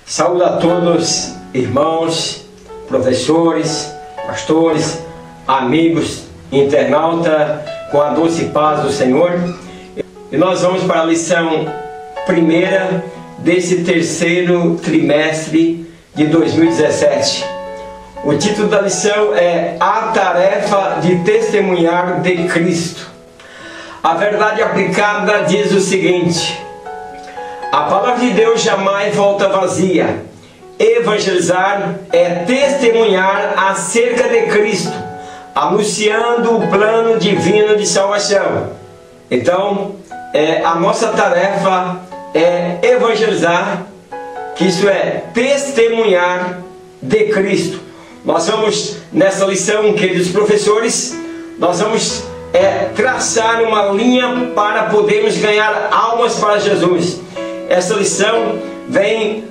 Saúde a todos, irmãos, professores, pastores, amigos, internauta, com a doce paz do Senhor. E nós vamos para a lição primeira desse terceiro trimestre de 2017. O título da lição é A Tarefa de Testemunhar de Cristo. A verdade aplicada diz o seguinte: a palavra de Deus jamais volta vazia. Evangelizar é testemunhar acerca de Cristo, anunciando o plano divino de salvação. Então, a nossa tarefa é evangelizar, que isso é testemunhar de Cristo. Nós vamos, nessa lição, queridos professores, nós vamos traçar uma linha para podermos ganhar almas para Jesus. Essa lição vem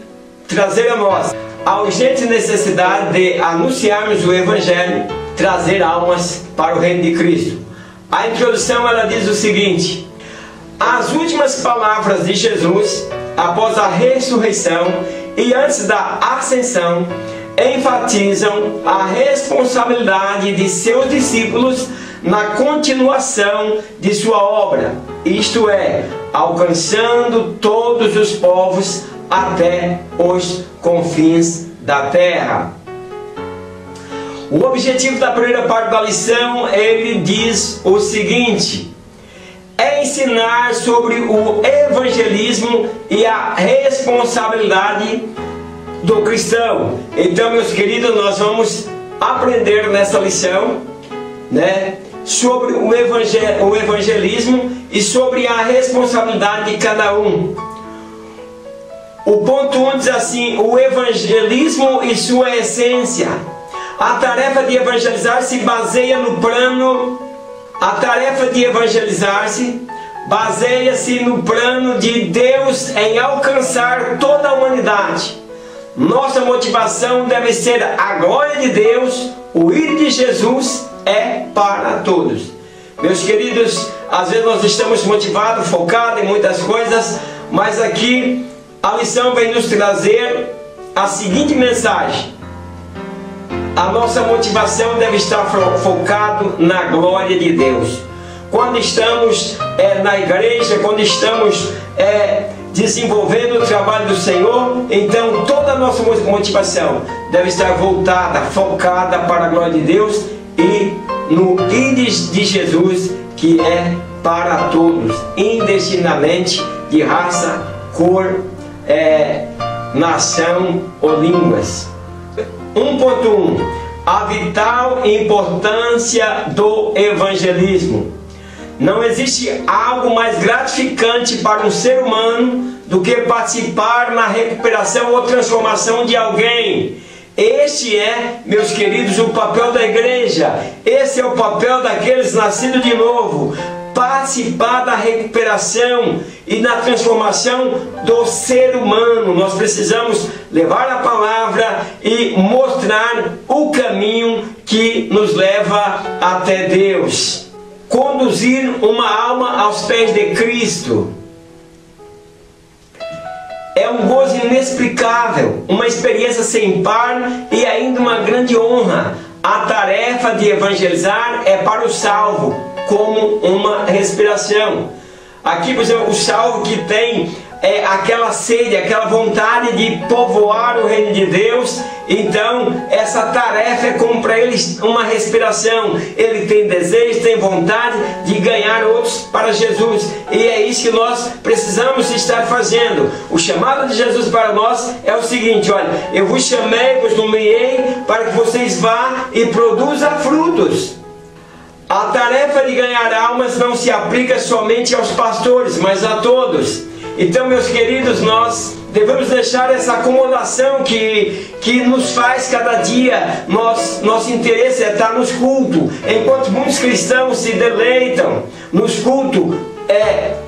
trazer a nós a urgente necessidade de anunciarmos o Evangelho, trazer almas para o reino de Cristo. A introdução ela diz o seguinte: as últimas palavras de Jesus após a ressurreição e antes da ascensão enfatizam a responsabilidade de seus discípulos na continuação de sua obra, isto é, alcançando todos os povos até os confins da terra. O objetivo da primeira parte da lição, ele diz o seguinte: é ensinar sobre o evangelismo e a responsabilidade do cristão. Então, meus queridos, nós vamos aprender nessa lição, sobre o evangelismo e sobre a responsabilidade de cada um. O ponto 1 diz assim: o evangelismo e sua essência. A tarefa de evangelizar se baseia no plano. A tarefa de evangelizar-se baseia-se no plano de Deus em alcançar toda a humanidade. Nossa motivação deve ser a glória de Deus. O ir de Jesus é para todos. Meus queridos, às vezes nós estamos motivados, focados em muitas coisas, mas aqui a lição vem nos trazer a seguinte mensagem: a nossa motivação deve estar focado na glória de Deus. Quando estamos na igreja, quando estamos desenvolvendo o trabalho do Senhor, então toda a nossa motivação deve estar voltada, focada para a glória de Deus e no íris de Jesus, que é para todos, indistintamente de raça, cor, nação ou línguas. 1.1 A vital importância do evangelismo. Não existe algo mais gratificante para um ser humano do que participar na recuperação ou transformação de alguém. Este é, meus queridos, o papel da igreja. Esse é o papel daqueles nascidos de novo. Participar da recuperação e na transformação do ser humano. Nós precisamos levar a palavra e mostrar o caminho que nos leva até Deus. Conduzir uma alma aos pés de Cristo é um gozo inexplicável, uma experiência sem par e ainda uma grande honra. A tarefa de evangelizar é para o salvo, como uma respiração. Aqui, por exemplo, o salvo que tem aquela sede, aquela vontade de povoar o reino de Deus, então essa tarefa é como para ele uma respiração. Ele tem desejo, tem vontade de ganhar outros para Jesus, e é isso que nós precisamos estar fazendo. O chamado de Jesus para nós é o seguinte: olha, eu vos chamei, vos nomeei para que vocês vá e produzam frutos. A tarefa de ganhar almas não se aplica somente aos pastores, mas a todos. Então, meus queridos, nós devemos deixar essa acomodação que nos faz cada dia. Nosso interesse é estar nos cultos. Enquanto muitos cristãos se deleitam nos cultos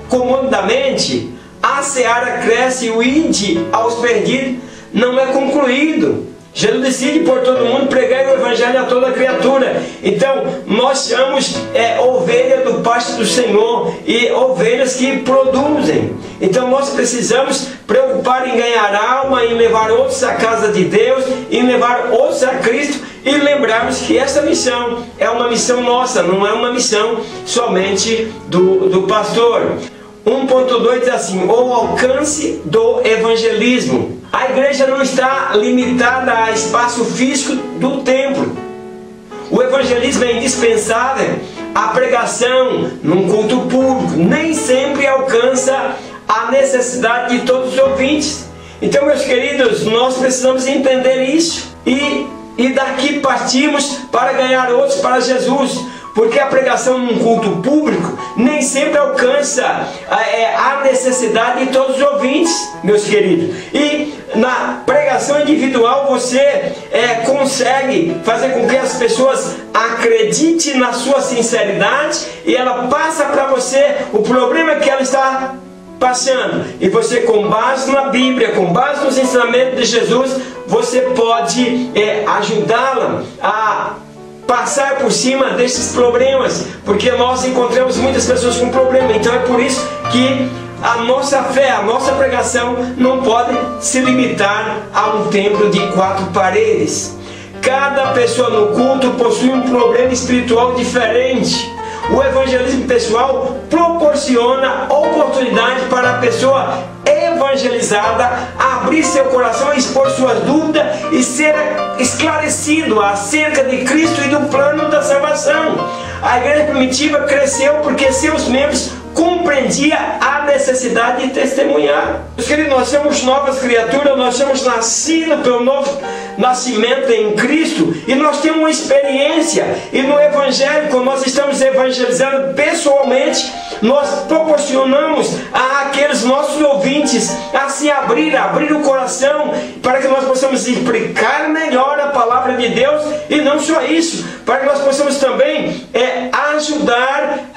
comodamente, a seara cresce e o ide aos perdidos não é concluído. Jesus decide por todo mundo pregar o evangelho a toda criatura. Então nós somos ovelha do pasto do Senhor e ovelhas que produzem. Então nós precisamos preocupar em ganhar alma, em levar outros à casa de Deus, em levar outros a Cristo, e lembrarmos que essa missão é uma missão nossa, não é uma missão somente do pastor. 1.2 diz assim: o alcance do evangelismo. A igreja não está limitada a espaço físico do templo. O evangelismo é indispensável. A pregação num culto público nem sempre alcança a necessidade de todos os ouvintes. Então, meus queridos, nós precisamos entender isso e daqui partimos para ganhar outros para Jesus. Porque a pregação num culto público nem sempre alcança a necessidade de todos os ouvintes, meus queridos. E na pregação individual você consegue fazer com que as pessoas acreditem na sua sinceridade, e ela passa para você o problema que ela está passando. E você, com base na Bíblia, com base nos ensinamentos de Jesus, você pode ajudá-la a passar por cima desses problemas, porque nós encontramos muitas pessoas com problema. Então é por isso que a nossa fé, a nossa pregação não pode se limitar a um templo de 4 paredes. Cada pessoa no culto possui um problema espiritual diferente. O evangelismo pessoal proporciona oportunidade para a pessoa evangelizada abrir seu coração, expor suas dúvidas e ser esclarecido acerca de Cristo e do plano da salvação. A igreja primitiva cresceu porque seus membros compreendiam a necessidade de testemunhar. Meus queridos, nós somos novas criaturas, nós somos nascidos pelo novo nascimento em Cristo, e nós temos uma experiência, e no Evangelho, quando nós estamos evangelizando pessoalmente, nós proporcionamos àqueles nossos ouvintes a se abrir o coração, para que nós possamos explicar melhor a palavra de Deus, e não só isso, para que nós possamos também ajudar,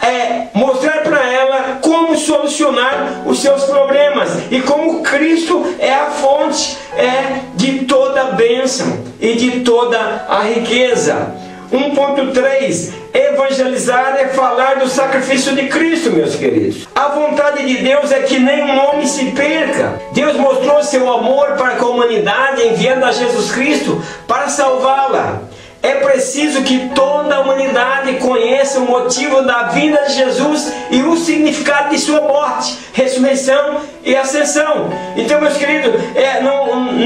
mostrar para ela como solucionar os seus problemas, e como Cristo é a fonte de toda a bênção e de toda a riqueza. 1.3: evangelizar é falar do sacrifício de Cristo, meus queridos. A vontade de Deus é que nenhum homem se perca. Deus mostrou seu amor para com a humanidade, enviando a Jesus Cristo para salvá-la. É preciso que toda a humanidade conheça o motivo da vinda de Jesus e o significado de sua morte, ressurreição e ascensão. Então, meus queridos,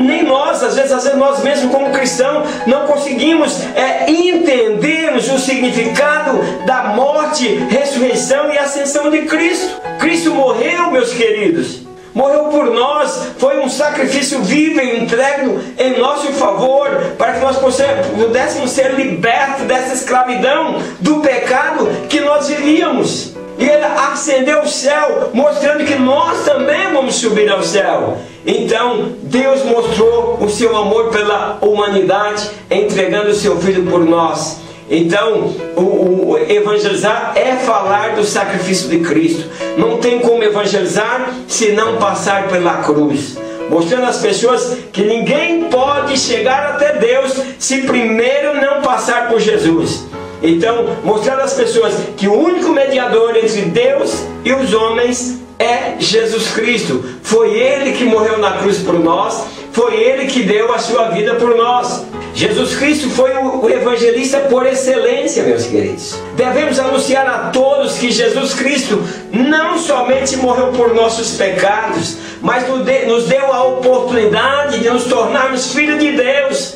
nem nós, às vezes nós mesmos como cristãos, não conseguimos entendermos o significado da morte, ressurreição e ascensão de Cristo. Cristo morreu, meus queridos. Morreu por nós, foi um sacrifício vivo e entregue em nosso favor, para que nós pudéssemos ser libertos dessa escravidão do pecado que nós vivíamos. E Ele ascendeu ao céu, mostrando que nós também vamos subir ao céu. Então Deus mostrou o seu amor pela humanidade, entregando o seu Filho por nós. Então, o evangelizar é falar do sacrifício de Cristo. Não tem como evangelizar se não passar pela cruz, mostrando às pessoas que ninguém pode chegar até Deus se primeiro não passar por Jesus. Então, mostrando às pessoas que o único mediador entre Deus e os homens é Jesus Cristo. Foi Ele que morreu na cruz por nós, foi Ele que deu a sua vida por nós. Jesus Cristo foi o evangelista por excelência, meus queridos. Devemos anunciar a todos que Jesus Cristo não somente morreu por nossos pecados, mas nos deu a oportunidade de nos tornarmos filhos de Deus.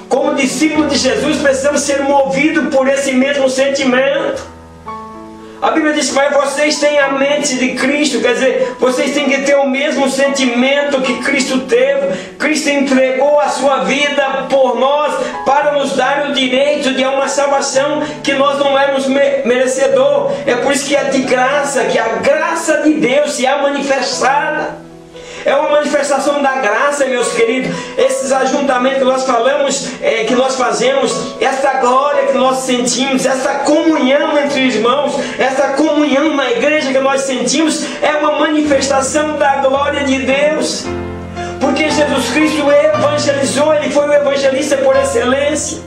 Como discípulos de Jesus, precisamos ser movidos por esse mesmo sentimento. A Bíblia diz: mas vocês têm a mente de Cristo, quer dizer, vocês têm que ter o mesmo sentimento que Cristo teve. Cristo entregou a sua vida por nós para nos dar o direito de uma salvação que nós não éramos merecedor. É por isso que é de graça, que a graça de Deus se é manifestada. É uma manifestação da graça, meus queridos. Esses ajuntamentos que nós falamos, que nós fazemos, esta glória que nós sentimos, esta comunhão entre irmãos, esta comunhão na igreja que nós sentimos, é uma manifestação da glória de Deus. Porque Jesus Cristo evangelizou, Ele foi o evangelista por excelência.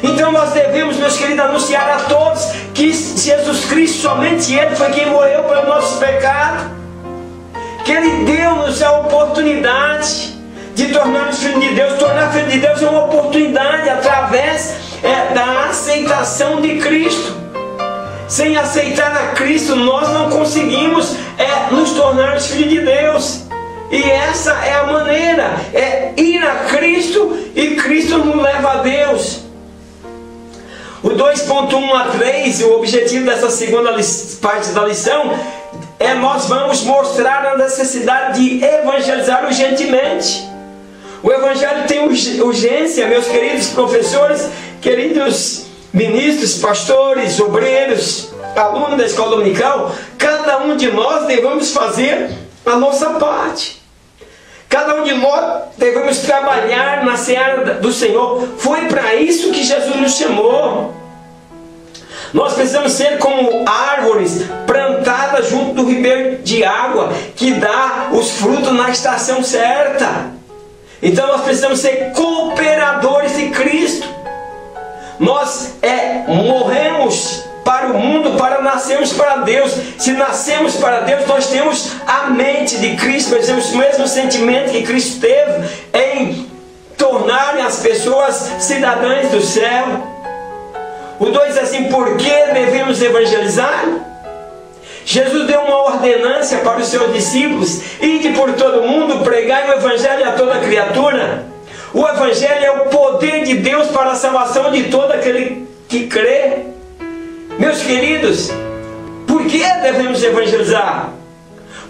Então nós devemos, meus queridos, anunciar a todos que Jesus Cristo, somente Ele foi quem morreu pelo nosso pecado, que Ele deu-nos a oportunidade de tornar-nos filhos de Deus. Tornar filho de Deus é uma oportunidade através da aceitação de Cristo. Sem aceitar a Cristo, nós não conseguimos nos tornar filhos de Deus. E essa é a maneira, ir a Cristo, e Cristo nos leva a Deus. O 2.1 a 3, o objetivo dessa segunda parte da lição, nós vamos mostrar a necessidade de evangelizar urgentemente. O Evangelho tem urgência, meus queridos professores, queridos ministros, pastores, obreiros, alunos da escola dominical. Cada um de nós devemos fazer a nossa parte. Cada um de nós devemos trabalhar na seara do Senhor. Foi para isso que Jesus nos chamou. Nós precisamos ser como árvores plantadas junto do ribeiro de água, que dá os frutos na estação certa. Então nós precisamos ser cooperadores de Cristo. Nós morremos para o mundo para nascermos para Deus. Se nascemos para Deus, nós temos a mente de Cristo, nós temos o mesmo sentimento que Cristo teve em tornarem as pessoas cidadãs do céu. O 2 é assim: por que devemos evangelizar? Jesus deu uma ordenança para os seus discípulos: ide por todo mundo, pregai o Evangelho a toda criatura. O Evangelho é o poder de Deus para a salvação de todo aquele que crê. Meus queridos, por que devemos evangelizar?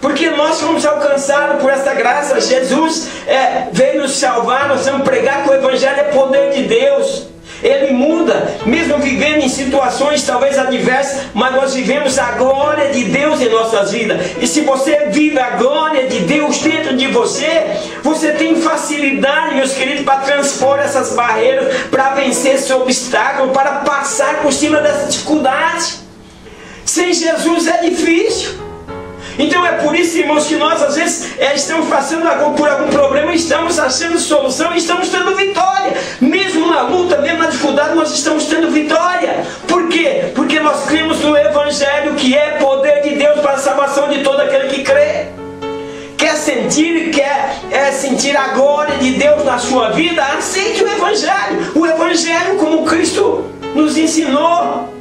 Porque nós fomos alcançados por essa graça. Jesus veio nos salvar. Nós vamos pregar que o Evangelho é poder de Deus. Ele muda, mesmo vivendo em situações talvez adversas, mas nós vivemos a glória de Deus em nossas vidas. E se você vive a glória de Deus dentro de você, você tem facilidade, meus queridos, para transpor essas barreiras, para vencer esse obstáculo, para passar por cima dessa dificuldade. Sem Jesus é difícil. Então é por isso, irmãos, que nós às vezes estamos passando por algum problema, estamos achando solução e estamos tendo vitória. Mesmo na luta, mesmo na dificuldade, nós estamos tendo vitória. Por quê? Porque nós cremos no Evangelho, que é poder de Deus para a salvação de todo aquele que crê. Quer sentir a glória de Deus na sua vida? Aceite o Evangelho. O Evangelho como Cristo nos ensinou.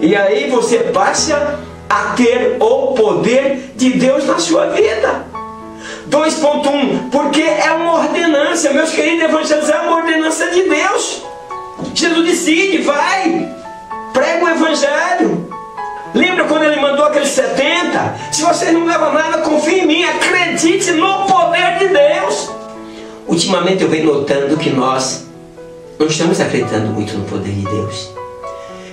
E aí você passa a ter o poder de Deus na sua vida. 2.1, porque é uma ordenança, meus queridos, evangelizar é uma ordenança de Deus. Jesus decide, vai, prega o Evangelho. Lembra quando Ele mandou aqueles 70? Se vocês não levam nada, confie em mim, acredite no poder de Deus. Ultimamente eu venho notando que nós não estamos acreditando muito no poder de Deus.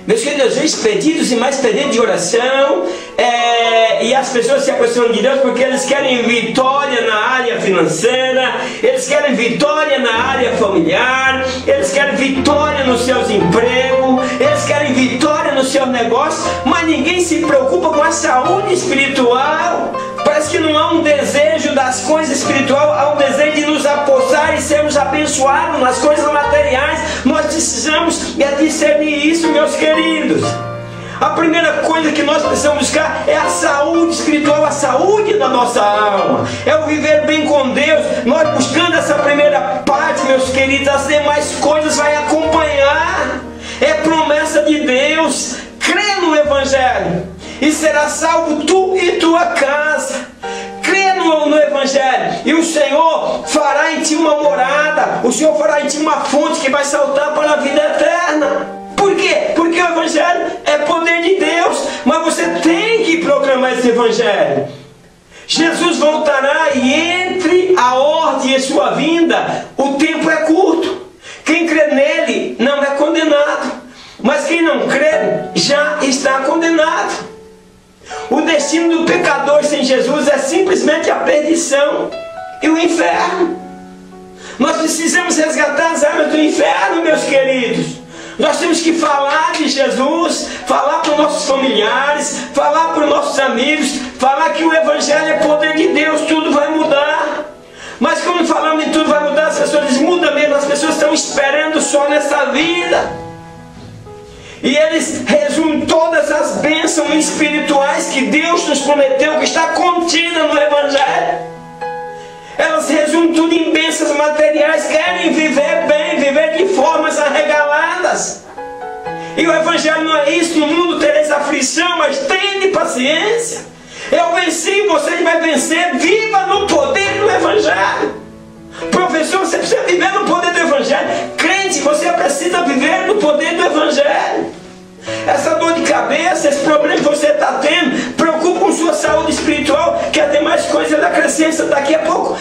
Meus queridos, às vezes pedidos e mais pedidos de oração, e as pessoas se aproximam de Deus porque eles querem vitória na área financeira, eles querem vitória na área familiar, eles querem vitória nos seus empregos, eles querem vitória nos seus negócios, mas ninguém se preocupa com a saúde espiritual. Parece que não há um desejo das coisas espirituais, há um desejo de nos apossar e sermos abençoados nas coisas materiais. Nós precisamos discernir isso, meus queridos. A primeira coisa que nós precisamos buscar é a saúde espiritual, a saúde da nossa alma. É o viver bem com Deus. Nós buscando essa primeira parte, meus queridos, as demais coisas vai acompanhar. É promessa de Deus. Crê no Evangelho e será salvo tu e tua casa. Crê no Evangelho e o Senhor fará em ti uma morada. O Senhor fará em ti uma fonte que vai saltar para a vida eterna. Por quê? Porque o Evangelho é poder de Deus. Mas você tem que proclamar esse Evangelho. Jesus voltará e entre a ordem e sua vinda, o tempo é curto. Quem crê nele não é condenado. Mas quem não crê já está condenado. O destino do pecador sem Jesus é simplesmente a perdição e o inferno. Nós precisamos resgatar as almas do inferno, meus queridos. Nós temos que falar de Jesus, falar para os nossos familiares, falar para os nossos amigos, falar que o Evangelho é poder de Deus, tudo vai mudar. Mas quando falamos em tudo vai mudar, as pessoas dizem, muda mesmo, as pessoas estão esperando só nessa vida. E eles resumem todas as bênçãos espirituais que Deus nos prometeu, que está contida no Evangelho. Elas resumem tudo em bênçãos materiais, querem viver bem, viver de formas arregaladas. E o Evangelho não é isso, no mundo tereis aflição, mas tenha paciência. Eu venci, você vai vencer, viva no poder do Evangelho. Professor, você precisa viver no poder do Evangelho. Crente, você precisa viver no poder do Evangelho. Essa dor de cabeça, esse problema que você está tendo, preocupa com sua saúde espiritual, quer ter mais coisa, ele acrescenta daqui a pouco,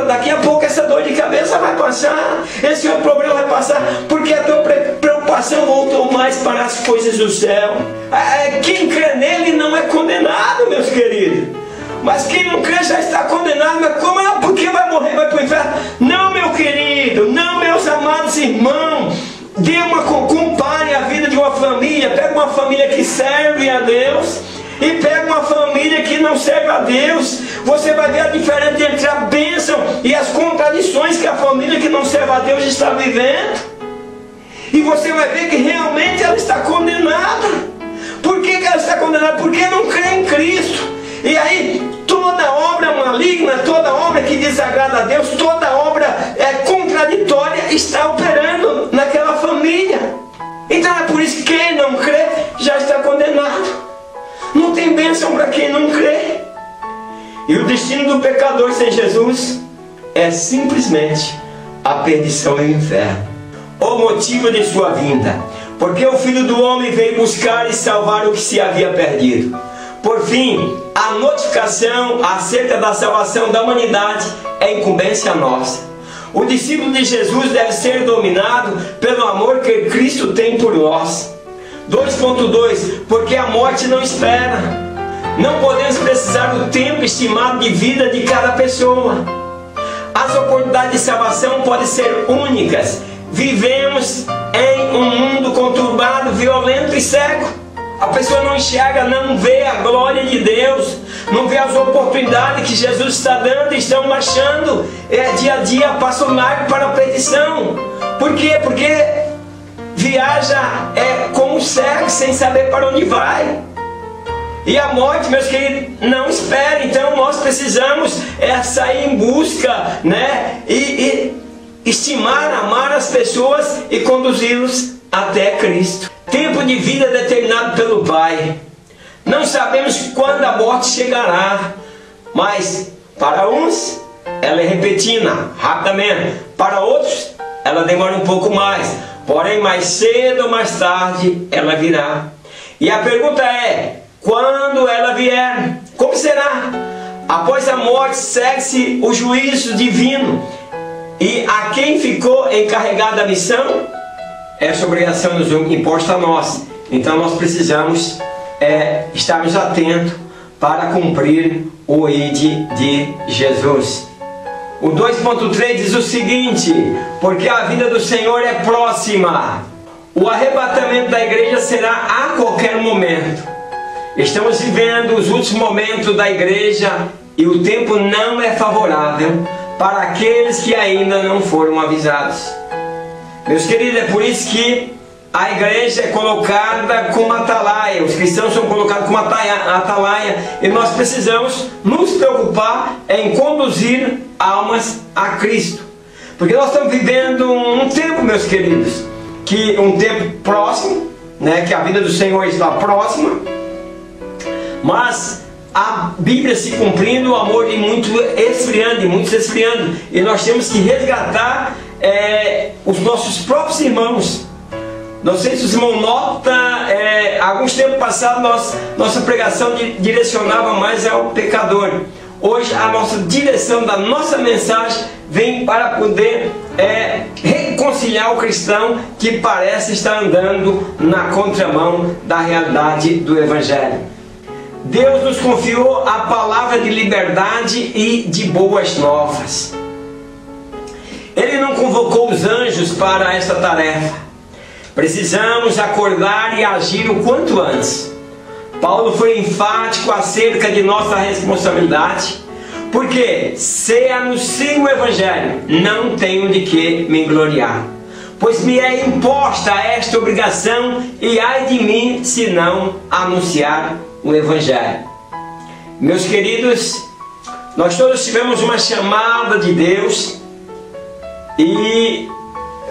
daqui a pouco essa dor de cabeça vai passar, esse outro problema vai passar, porque a tua preocupação voltou mais para as coisas do céu. Quem crê nele não é condenado, meus queridos. Mas quem não crê já está condenado. Mas como? Porque vai morrer, vai para o inferno? Não, meu querido, não, meus amados irmãos. Compare a vida de uma família. Pega uma família que serve a Deus e pega uma família que não serve a Deus. Você vai ver a diferença entre a bênção e as contradições que a família que não serve a Deus está vivendo. E você vai ver que realmente ela está condenada. Por que ela está condenada? Porque não crê em Cristo. E aí, toda obra maligna, toda obra que desagrada a Deus, toda obra contraditória está operando naquela família. Então é por isso que quem não crê já está condenado. Não tem bênção para quem não crê. E o destino do pecador sem Jesus é simplesmente a perdição e o inferno. O motivo de sua vinda, porque o Filho do Homem veio buscar e salvar o que se havia perdido. Por fim, a notificação acerca da salvação da humanidade é incumbência nossa. O discípulo de Jesus deve ser dominado pelo amor que Cristo tem por nós. 2.2 Porque a morte não espera. Não podemos precisar do tempo estimado de vida de cada pessoa. As oportunidades de salvação podem ser únicas. Vivemos em um mundo conturbado, violento e cego. A pessoa não enxerga, não vê a glória de Deus, não vê as oportunidades que Jesus está dando e estão marchando dia a dia, passo largo para a perdição. Por quê? Porque viaja como cego, sem saber para onde vai. E a morte, meus queridos, não espera. Então nós precisamos sair em busca, e estimar, amar as pessoas e conduzi-los até Cristo. Tempo de vida determinado pelo Pai. Não sabemos quando a morte chegará, mas para uns ela é repentina, rapidamente. Para outros ela demora um pouco mais. Porém, mais cedo ou mais tarde ela virá. E a pergunta é, quando ela vier, como será? Após a morte segue-se o juízo divino. E a quem ficou encarregada a missão? Essa obrigação nos imposta a nós. Então nós precisamos estarmos atentos para cumprir o ID de Jesus. O 2.3 diz o seguinte: porque a vinda do Senhor é próxima. O arrebatamento da igreja será a qualquer momento. Estamos vivendo os últimos momentos da igreja e o tempo não é favorável para aqueles que ainda não foram avisados. Meus queridos, é por isso que a igreja é colocada como atalaia, os cristãos são colocados como atalaia, e nós precisamos nos preocupar em conduzir almas a Cristo. Porque nós estamos vivendo um tempo, meus queridos, que um tempo próximo, que a vida do Senhor está próxima, mas a Bíblia se cumprindo, o amor de muitos esfriando, e nós temos que resgatar os nossos próprios irmãos. Não sei se os irmãos notam, alguns tempos passados nossa pregação direcionava mais ao pecador. Hoje a nossa direção da nossa mensagem vem para poder reconciliar o cristão que parece estar andando na contramão da realidade do Evangelho. Deus nos confiou a palavra de liberdade e de boas novas. Ele não convocou os anjos para esta tarefa. Precisamos acordar e agir o quanto antes. Paulo foi enfático acerca de nossa responsabilidade, Porque se anuncio o Evangelho, não tenho de que me gloriar, pois me é imposta esta obrigação, e ai de mim se não anunciar o Evangelho. Meus queridos, nós todos tivemos uma chamada de Deus, e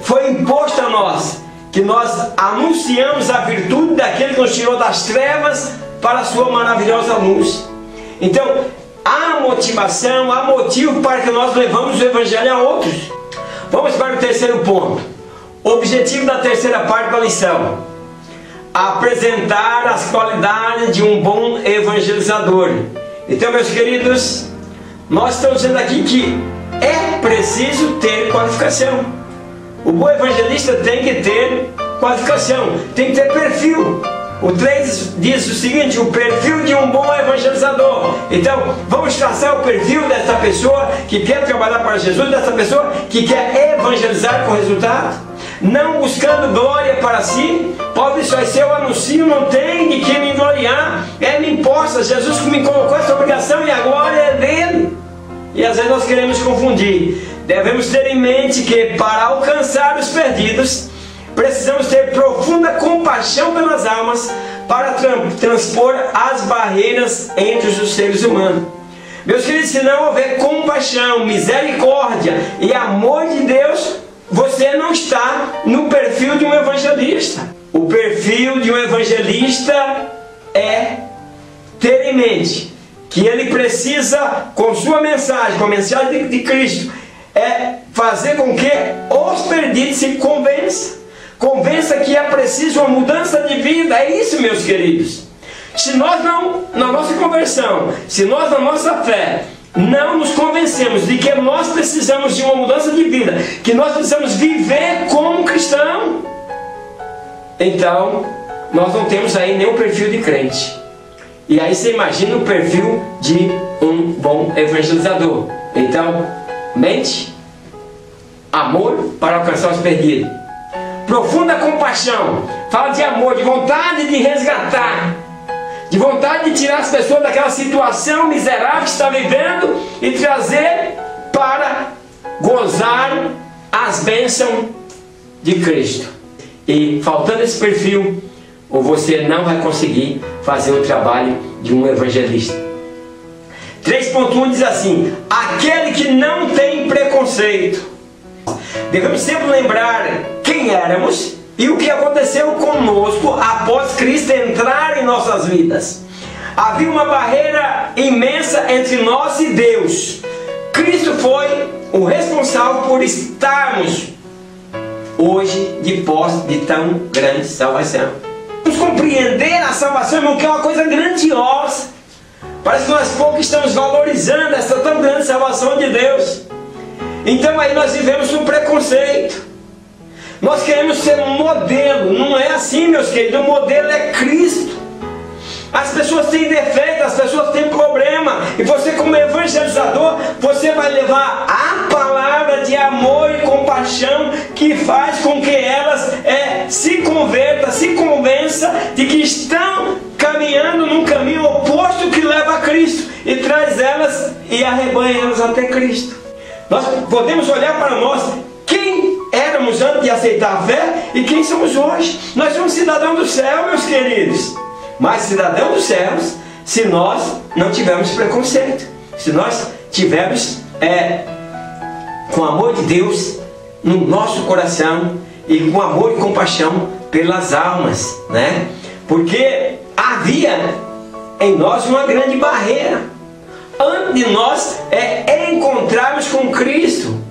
foi imposto a nós que nós anunciamos a virtude daquele que nos tirou das trevas para a sua maravilhosa luz. Então, há motivação, há motivo para que nós levamos o Evangelho a outros. Vamos para o terceiro ponto. O objetivo da terceira parte da lição: apresentar as qualidades de um bom evangelizador. Então, meus queridos, nós estamos dizendo aqui que é preciso ter qualificação. O bom evangelista tem que ter qualificação, tem que ter perfil. O 3 diz o seguinte: o perfil de um bom evangelizador. Então, vamos traçar o perfil dessa pessoa que quer trabalhar para Jesus, dessa pessoa que quer evangelizar com resultado, não buscando glória para si. Paulo disse: se eu anuncio, não tem de que me gloriar, me imposta. Jesus me colocou essa obrigação e a glória é dele. E às vezes nós queremos confundir. Devemos ter em mente que para alcançar os perdidos, precisamos ter profunda compaixão pelas almas para transpor as barreiras entre os seres humanos. Meus queridos, se não houver compaixão, misericórdia e amor de Deus, você não está no perfil de um evangelista. O perfil de um evangelista é ter em mente que ele precisa, com sua mensagem, com a mensagem de Cristo, fazer com que os perdidos se convença que é preciso uma mudança de vida. É isso, meus queridos. Se nós não, na nossa conversão, se nós na nossa fé não nos convencemos de que nós precisamos de uma mudança de vida, que nós precisamos viver como cristão, então nós não temos aí nenhum perfil de crente. E aí você imagina o perfil de um bom evangelizador. Então, mente, amor para alcançar os perdidos, profunda compaixão, fala de amor, de vontade de resgatar, de vontade de tirar as pessoas daquela situação miserável que está vivendo e trazer para gozar as bênçãos de Cristo. E faltando esse perfil, ou você não vai conseguir fazer o trabalho de um evangelista. 3.1 diz assim: aquele que não tem preconceito. Devemos sempre lembrar quem éramos e o que aconteceu conosco após Cristo entrar em nossas vidas. Havia uma barreira imensa entre nós e Deus. Cristo foi o responsável por estarmos hoje de posse de tão grande salvação. Vamos compreender a salvação, irmão, que é uma coisa grandiosa. Parece que nós pouco estamos valorizando essa tão grande salvação de Deus. Então aí nós vivemos um preconceito. Nós queremos ser um modelo. Não é assim, meus queridos. O modelo é Cristo. As pessoas têm defeito, as pessoas têm problema. E você, como evangelizador, você vai levar a palavra de amor e compaixão que faz com que elas se convertam, se convençam de que estão caminhando num caminho oposto que leva a Cristo, e traz elas e arrebanha elas até Cristo. Nós podemos olhar para nós, quem éramos antes de aceitar a fé e quem somos hoje. Nós somos cidadãos do céu, meus queridos. Mas cidadão dos céus, se nós não tivermos preconceito, se nós tivermos com o amor de Deus no nosso coração e com amor e compaixão pelas almas, né? Porque havia em nós uma grande barreira antes de nós encontrarmos com Cristo.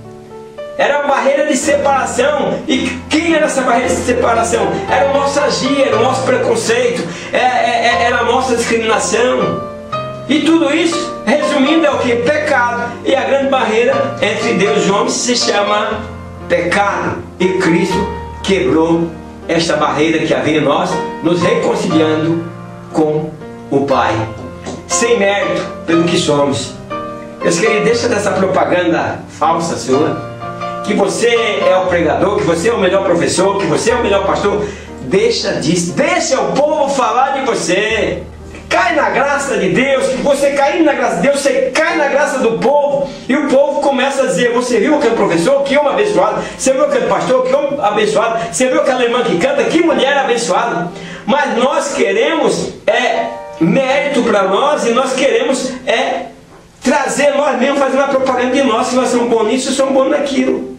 Era uma barreira de separação. E quem era essa barreira de separação? Era o nosso agir, era o nosso preconceito, era a nossa discriminação. E tudo isso, resumindo, é o que? Pecado. E a grande barreira entre Deus e o homem se chama pecado. E Cristo quebrou esta barreira que havia em nós, nos reconciliando com o Pai, sem mérito pelo que somos. Meus queridos, deixa dessa propaganda falsa sua, que você é o pregador, que você é o melhor professor, que você é o melhor pastor. Deixa disso, deixa o povo falar de você. cai na graça de Deus, você caindo na graça de Deus, você cai na graça do povo, e o povo começa a dizer: você viu aquele professor, que homem abençoado, você viu aquele pastor, que homem abençoado, você viu aquela irmã que canta, que mulher abençoada. Mas nós queremos mérito para nós, e nós queremos trazer nós mesmos, fazer uma propaganda de nós, que nós somos bons nisso e somos bons naquilo.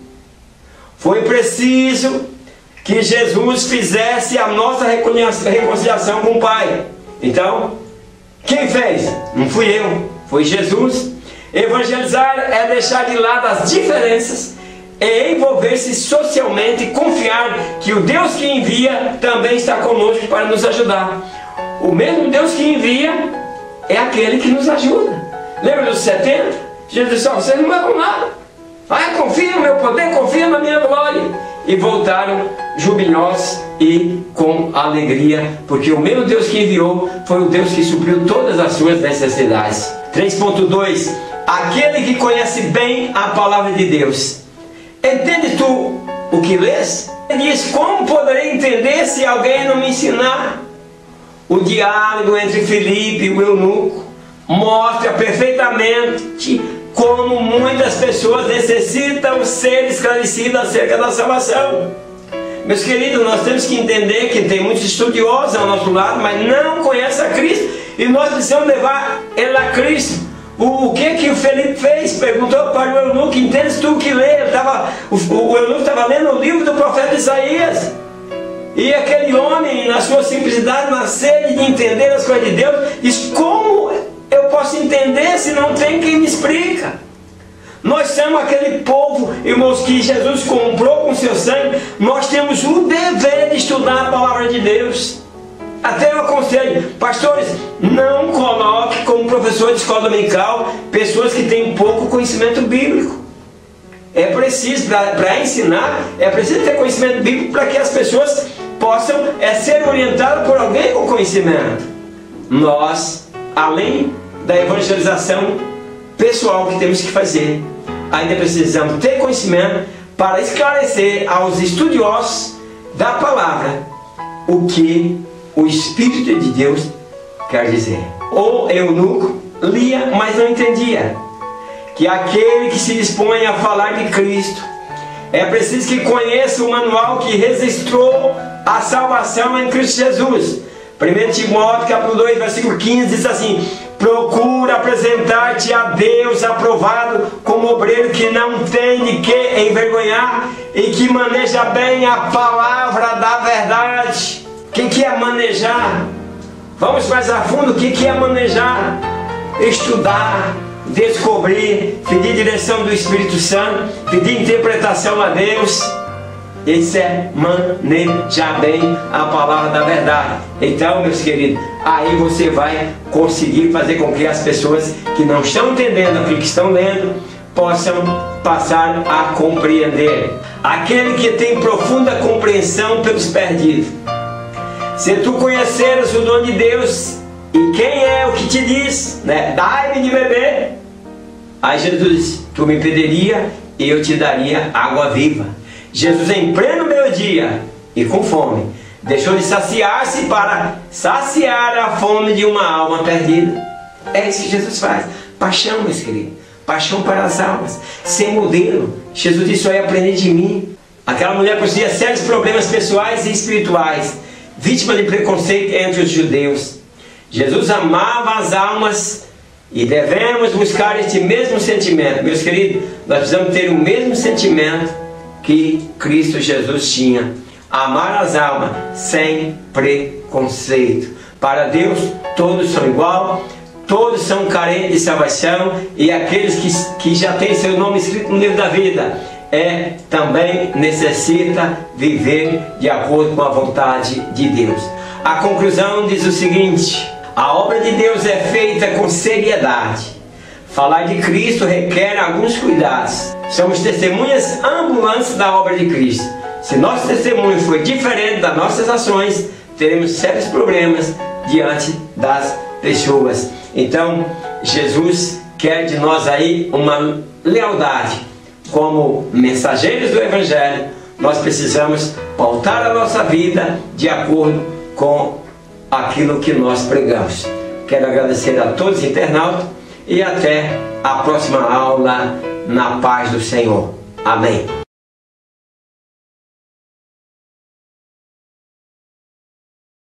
Foi preciso que Jesus fizesse a nossa reconciliação com o Pai. Então, quem fez? Não fui eu, foi Jesus. Evangelizar é deixar de lado as diferenças e envolver-se socialmente e confiar que o Deus que envia também está conosco para nos ajudar. O mesmo Deus que envia é aquele que nos ajuda. Lembra dos 70? Jesus disse: vocês não levam nada. Confia no meu poder, confia na minha glória. E voltaram jubilosos e com alegria, porque o mesmo Deus que enviou foi o Deus que supriu todas as suas necessidades. 3.2. Aquele que conhece bem a palavra de Deus. Entende tu o que lês? Ele diz: como poderei entender se alguém não me ensinar? O diálogo entre Filipe e o eunuco mostra perfeitamente como muitas pessoas necessitam ser esclarecidas acerca da salvação. Meus queridos, nós temos que entender que tem muitos estudiosos ao nosso lado, mas não conhecem a Cristo, e nós precisamos levar ele a Cristo. O que o Felipe fez? Perguntou para o eunuco: entendes tu o que lê? O eunuco estava lendo o livro do profeta Isaías. E aquele homem, na sua simplicidade, na sede de entender as coisas de Deus, diz: como eu posso entender se não tem quem me explica? Nós somos aquele povo, irmãos, que Jesus comprou com seu sangue. Nós temos o dever de estudar a palavra de Deus. Até eu aconselho, pastores, não coloque como professor de escola dominical pessoas que têm pouco conhecimento bíblico. É preciso, para ensinar, é preciso ter conhecimento bíblico para que as pessoas possam ser orientadas por alguém com conhecimento. Nós, além da evangelização pessoal que temos que fazer, ainda precisamos ter conhecimento para esclarecer aos estudiosos da palavra o que o Espírito de Deus quer dizer. O eunuco lia, mas não entendia que aquele que se dispõe a falar de Cristo é preciso que conheça o manual que registrou a salvação em Cristo Jesus. 1 Timóteo capítulo 2, versículo 15 diz assim: procura apresentar-te a Deus aprovado como obreiro que não tem de que envergonhar e que maneja bem a palavra da verdade. O que é manejar? Vamos mais a fundo. O que é manejar? Estudar, descobrir, pedir direção do Espírito Santo, pedir interpretação a Deus. Isso é manejar bem a palavra da verdade. Então, meus queridos, aí você vai conseguir fazer com que as pessoas que não estão entendendo aquilo que estão lendo possam passar a compreender. Aquele que tem profunda compreensão pelos perdidos. Se tu conheceres o dom de Deus e quem é o que te diz, dai-me de beber, aí Jesus diz: tu me pediria e eu te daria água viva. Jesus, em pleno meio-dia e com fome, deixou de saciar-se para saciar a fome de uma alma perdida. É isso que Jesus faz. Paixão, meus queridos, paixão para as almas, sem modelo. Jesus disse: aí aprender de mim. Aquela mulher possuía sérios problemas pessoais e espirituais, vítima de preconceito entre os judeus. Jesus amava as almas e devemos buscar este mesmo sentimento. Meus queridos, nós precisamos ter o mesmo sentimento que Cristo Jesus tinha: amar as almas sem preconceito. Para Deus todos são igual, todos são carentes de salvação, e aqueles que já têm seu nome escrito no livro da vida também necessita viver de acordo com a vontade de Deus. A conclusão diz o seguinte: a obra de Deus é feita com seriedade. Falar de Cristo requer alguns cuidados. Somos testemunhas ambulantes da obra de Cristo. Se nosso testemunho for diferente das nossas ações, teremos sérios problemas diante das pessoas. Então, Jesus quer de nós aí uma lealdade. Como mensageiros do Evangelho, nós precisamos pautar a nossa vida de acordo com aquilo que nós pregamos. Quero agradecer a todos os internautas e até a próxima aula na paz do Senhor. Amém.